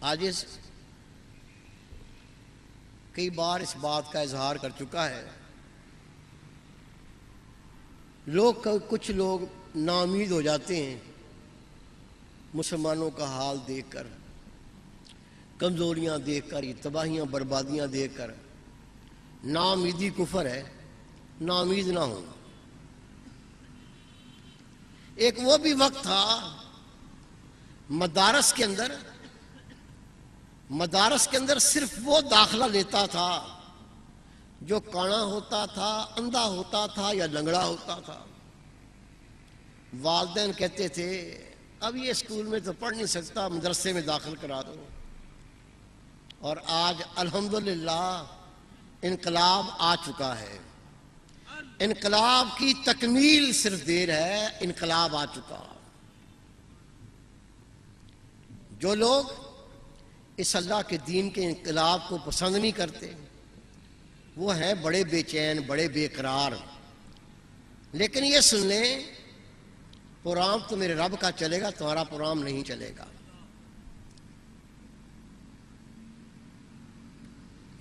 आज कई बार इस बात का इजहार कर चुका है। कुछ लोग नाउम्मीद हो जाते हैं मुसलमानों का हाल देखकर, कमज़ोरियाँ देखकर, ये तबाहियाँ बर्बादियाँ देखकर। नाउम्मीदी कुफर है, नाउम्मीद ना हो। एक वो भी वक्त था मदारस के अंदर सिर्फ वो दाखिला लेता था जो काना होता था, अंधा होता था या लंगड़ा होता था। वालिदैन कहते थे अब ये स्कूल में तो पढ़ नहीं सकता, मदरसे में दाखिल करा दो। और आज अल्हम्दुलिल्लाह इनकलाब आ चुका है। इनकलाब की तकमील सिर्फ देर है, इनकलाब आ चुका। जो लोग इस अल्लाह के दीन के इनकलाब को पसंद नहीं करते वो हैं बड़े बेचैन, बड़े बेकरार। लेकिन ये सुन लें, प्रोग्राम तो मेरे रब का चलेगा, तुम्हारा प्रोग्राम नहीं चलेगा।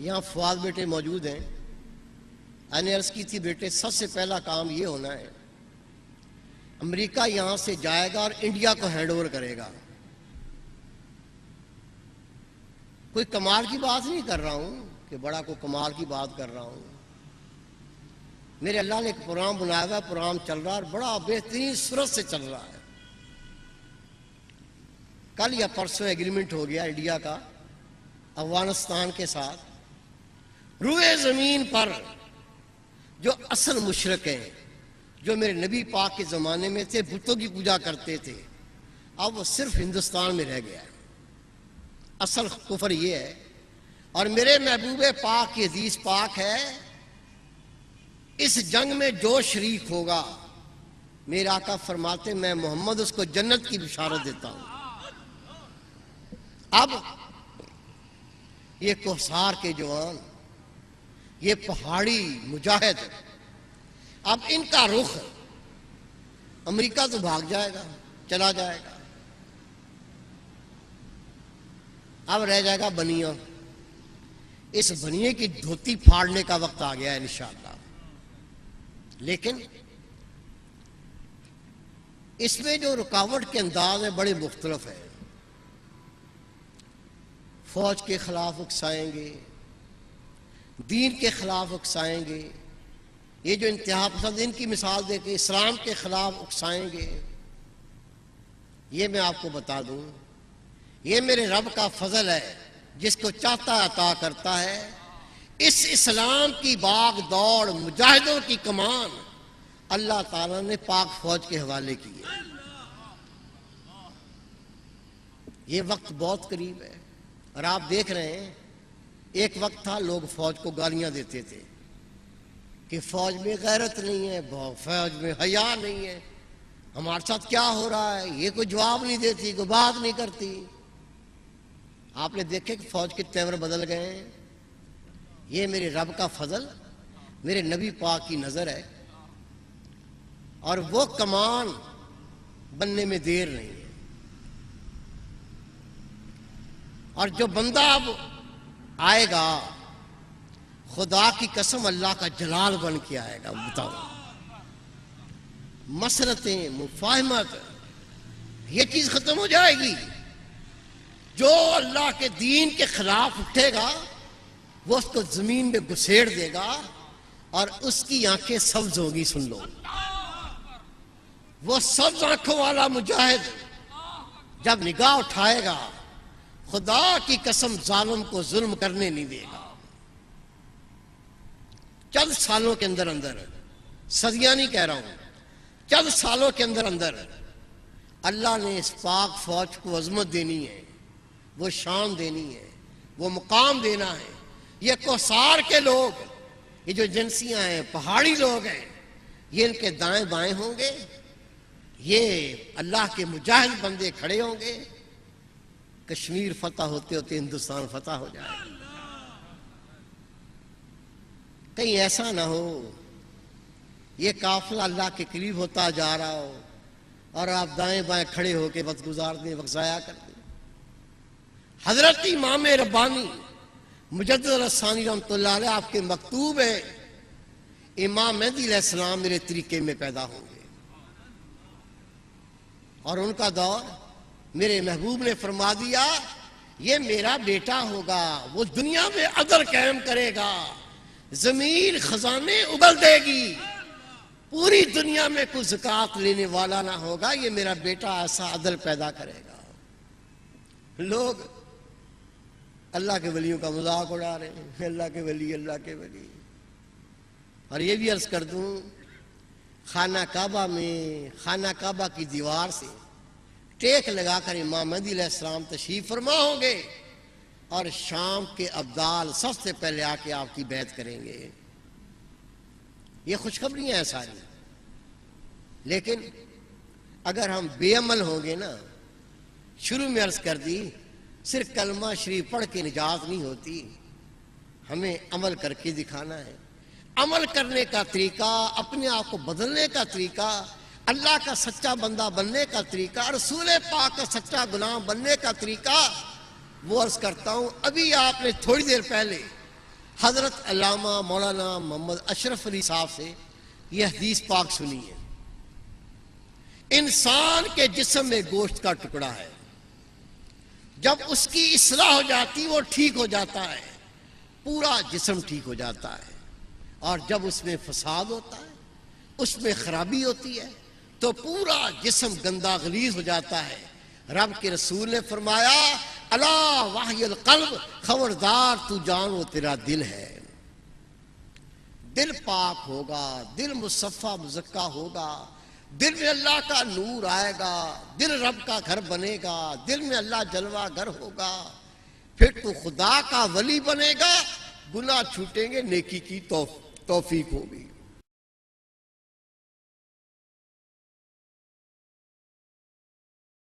यहाँ फवाद बेटे मौजूद हैं। मैंने अर्ज की थी बेटे सबसे पहला काम ये होना है, अमेरिका यहाँ से जाएगा और इंडिया को हैंड ओवर करेगा। कोई कमाल की बात नहीं कर रहा हूँ कि बड़ा को कमाल की बात कर रहा हूँ। मेरे अल्लाह ने एक प्रोग्राम बनाया हुआ, प्रोग्राम चल रहा है, बड़ा बेहतरीन सूरत से चल रहा है। कल या परसों एग्रीमेंट हो गया इंडिया का अफगानिस्तान के साथ। रुए जमीन पर जो असल मुशरक हैं, जो मेरे नबी पाक के ज़माने में थे, बुतों की पूजा करते थे, अब वो सिर्फ हिंदुस्तान में रह गया है। असल कुफर ये है। और मेरे महबूबे पाक की हदीस पाक है, इस जंग में जो शरीक होगा, मेरे आका फरमाते मैं मोहम्मद उसको जन्नत की बिशारत देता हूं। अब ये कोसार के जवान, ये पहाड़ी मुजाहिद, अब इनका रुख अमेरिका तो भाग जाएगा, चला जाएगा। अब रह जाएगा बनिया। इस बनिए की धोती फाड़ने का वक्त आ गया है इंशाअल्लाह। लेकिन इसमें जो रुकावट के अंदाज है बड़े मुख्तलिफ है। फौज के खिलाफ उकसाएंगे, दीन के खिलाफ उकसाएंगे, ये जो इंतहा पसंद इनकी मिसाल देके इस्लाम के खिलाफ उकसाएंगे। ये मैं आपको बता दूं, ये मेरे रब का फजल है, जिसको चाहता अता करता है। इस इस्लाम की बाग दौड़, मुजाहिदों की कमान अल्लाह ताला ने पाक फौज के हवाले की है। ये वक्त बहुत करीब है और आप देख रहे हैं, एक वक्त था लोग फौज को गालियां देते थे कि फौज में गैरत नहीं है, फौज में हया नहीं है, हमारे साथ क्या हो रहा है, ये कोई जवाब नहीं देती, कोई बात नहीं करती। आपने देखे कि फौज के तेवर बदल गए हैं। ये मेरे रब का फजल, मेरे नबी पाक की नजर है। और वो कमान बनने में देर नहीं है। और जो बंदा अब आएगा, खुदा की कसम अल्लाह का जलाल बन के आएगा। बताओ, मसरतें, मुफाहमत, ये चीज खत्म हो जाएगी। जो अल्लाह के दीन के खिलाफ उठेगा वो उसको जमीन में घुसेड़ देगा और उसकी आंखें सब्ज होगी। सुन लो, वो सब्ज आंखों वाला मुजाहिद जब निगाह उठाएगा, खुदा की कसम जालिम को जुल्म करने नहीं देगा। चंद सालों के अंदर अंदर, सदियां नहीं कह रहा हूं, चंद सालों के अंदर अंदर अल्लाह ने इस पाक फौज को अजमत देनी है, वो शान देनी है, वो मुकाम देना है। ये कोसार के लोग, ये जो एजेंसियां हैं, पहाड़ी लोग हैं, ये इनके दाएं बाएं होंगे। ये अल्लाह के मुजाहिद बंदे खड़े होंगे। कश्मीर फतह होते होते हिंदुस्तान फतह हो जाए। कहीं ऐसा ना हो ये काफिला अल्लाह के करीब होता जा रहा हो और आप दाएं बाएं खड़े होकर वक्त गुजार दें, वक्त जाया कर दें। हजरत इमाम रब्बानी मुजद्दिद रसानी रहमतुल्लाह अलैह आपके मकतूब है, इमाम मेहदी अलैहिस्सलाम मेरे तरीके में पैदा होंगे और उनका दौर मेरे महबूब ने फरमा दिया ये मेरा बेटा होगा, वो दुनिया में अदल कायम करेगा, जमीन खजाने उगल देगी, पूरी दुनिया में कोई ज़कात लेने वाला ना होगा, ये मेरा बेटा ऐसा अदल पैदा करेगा। लोग अल्लाह के वलियों का मजाक उड़ा रहे हैं, अल्लाह के वली, अल्लाह के वली। और ये भी अर्ज कर दूं, खाना काबा में, खाना काबा की दीवार से टेक लगाकर इमाम मेहदी अलैहिस्सलाम तशरीफ फरमा होंगे और शाम के अब्दाल सबसे पहले आके आपकी बैत करेंगे। ये खुशखबरियां हैं सारी, लेकिन अगर हम बेअमल होंगे ना, शुरू में अर्ज कर दी सिर्फ कलमा शरीफ पढ़ के निजात नहीं होती, हमें अमल करके दिखाना है। अमल करने का तरीका, अपने आप को बदलने का तरीका, अल्लाह का सच्चा बंदा बनने का तरीका, रसूल पाक का सच्चा गुलाम बनने का तरीका, वो अर्ज करता हूं। अभी आपने थोड़ी देर पहले हजरत अल्लामा मौलाना मोहम्मद अशरफ अली साहब से यह हदीस पाक सुनी है। इंसान के जिस्म में गोश्त का टुकड़ा है, जब उसकी इस्लाह हो जाती वो ठीक हो जाता है, पूरा जिस्म ठीक हो जाता है। और जब उसमें फसाद होता है, उसमें खराबी होती है, तो पूरा जिस्म गंदा गलीज हो जाता है। रब के रसूल ने फरमाया अला वाहियल कल्ब, खबरदार तू जान वो तेरा दिल है। दिल पाक होगा, दिल मुसफ़ा मुज़क्का होगा, दिल में अल्लाह का नूर आएगा, दिल रब का घर बनेगा, दिल में अल्लाह जलवा घर होगा, फिर तू खुदा का वली बनेगा, गुनाह छूटेंगे, नेकी की तौफीक होगी।